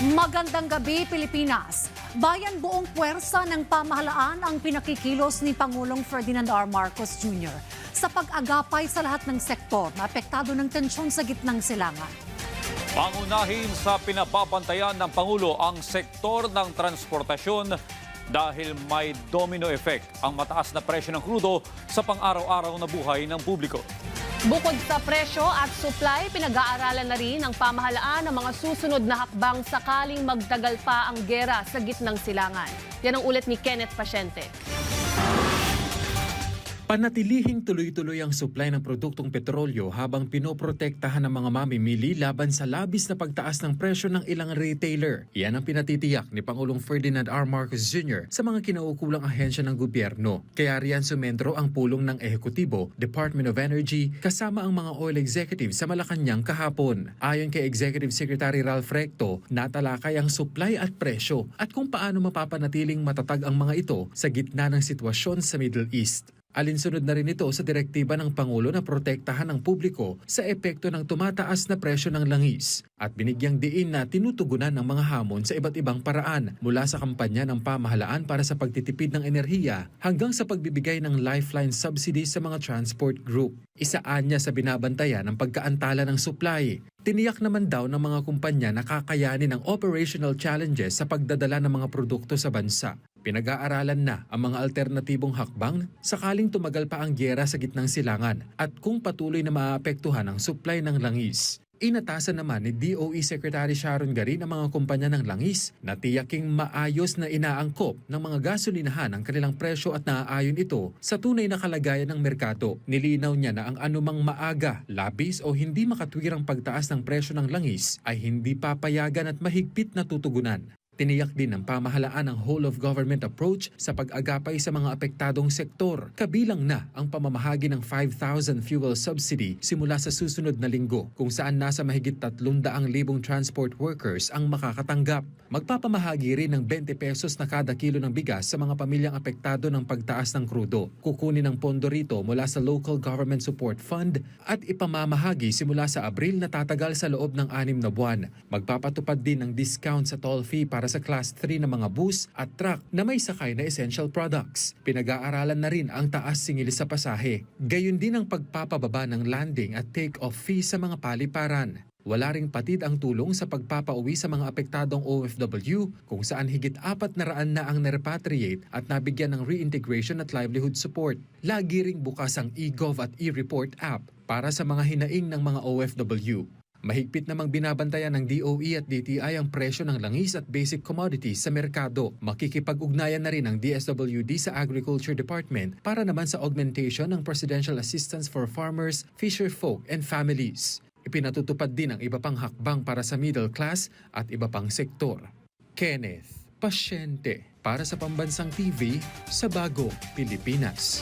Magandang gabi, Pilipinas. Bayan buong puwersa ng pamahalaan ang pinakikilos ni Pangulong Ferdinand R. Marcos Jr. sa pag-agapay sa lahat ng sektor na apektado ng tensyon sa gitnang silangan. Pangunahin sa pinababantayan ng Pangulo ang sektor ng transportasyon dahil may domino effect ang mataas na presyo ng krudo sa pang-araw-araw na buhay ng publiko. Bukod sa presyo at supply, pinag-aaralan na rin ng pamahalaan ang mga susunod na hakbang sakaling magtagal pa ang gera sa gitnang silangan. Yan ang ulit ni Kenneth Pasyente. Panatilihing tuloy-tuloy ang supply ng produktong petrolyo habang pinoprotektahan ng mga mamimili laban sa labis na pagtaas ng presyo ng ilang retailer. Yan ang pinatitiyak ni Pangulong Ferdinand R. Marcos Jr. sa mga kinaukulang ahensya ng gobyerno. Kaya riyan sumentro ang pulong ng ehekutibo, Department of Energy, kasama ang mga oil executives sa Malacanang kahapon. Ayon kay Executive Secretary Ralph Recto, natalakay ang supply at presyo at kung paano mapapanatiling matatag ang mga ito sa gitna ng sitwasyon sa Middle East. Alinsunod na rin ito sa direktiba ng Pangulo na protektahan ang publiko sa epekto ng tumataas na presyo ng langis at binigyang diin na tinutugunan ng mga hamon sa iba't ibang paraan mula sa kampanya ng pamahalaan para sa pagtitipid ng enerhiya hanggang sa pagbibigay ng lifeline subsidies sa mga transport group. Isaan niya sa binabantayan ang pagkaantala ng supply. Tiniyak naman daw ng mga kumpanya na kakayanin ang operational challenges sa pagdadala ng mga produkto sa bansa. Pinag-aaralan na ang mga alternatibong hakbang sakaling tumagal pa ang gyera sa gitnang silangan at kung patuloy na maapektuhan ang supply ng langis. Inatasan naman ni DOE Secretary Sharon Garin ang mga kumpanya ng langis na tiyaking maayos na inaangkop ng mga gasolinahan ang kanilang presyo at naaayon ito sa tunay na kalagayan ng merkado. Nilinaw niya na ang anumang maaga, labis o hindi makatwirang pagtaas ng presyo ng langis ay hindi papayagan at mahigpit na tutugunan. Tiniyak din ng pamahalaan ang whole-of-government approach sa pag-agapay sa mga apektadong sektor. Kabilang na ang pamamahagi ng 5,000 fuel subsidy simula sa susunod na linggo kung saan nasa mahigit 300,000 transport workers ang makakatanggap. Magpapamahagi rin ng 20 pesos na kada kilo ng bigas sa mga pamilyang apektado ng pagtaas ng krudo. Kukunin ang pondo rito mula sa Local Government Support Fund at ipamamahagi simula sa Abril na tatagal sa loob ng 6 na buwan. Magpapatupad din ng discount sa toll fee para sa Class 3 na mga bus at truck na may sakay na essential products. Pinag-aaralan na rin ang taas singil sa pasahe. Gayon din ang pagpapababa ng landing at take-off fee sa mga paliparan. Wala ring patid ang tulong sa pagpapauwi sa mga apektadong OFW kung saan higit 400 na ang na-repatriate at nabigyan ng reintegration at livelihood support. Lagi ring bukas ang eGov at eReport app para sa mga hinaing ng mga OFW. Mahigpit namang binabantayan ng DOE at DTI ang presyo ng langis at basic commodities sa merkado. Makikipag-ugnayan na rin ang DSWD sa Agriculture Department para naman sa augmentation ng Presidential Assistance for Farmers, Fisherfolk and Families. Ipinatutupad din ang iba pang hakbang para sa middle class at iba pang sektor. Kenneth Pasyente para sa Pambansang TV sa Bagong Pilipinas.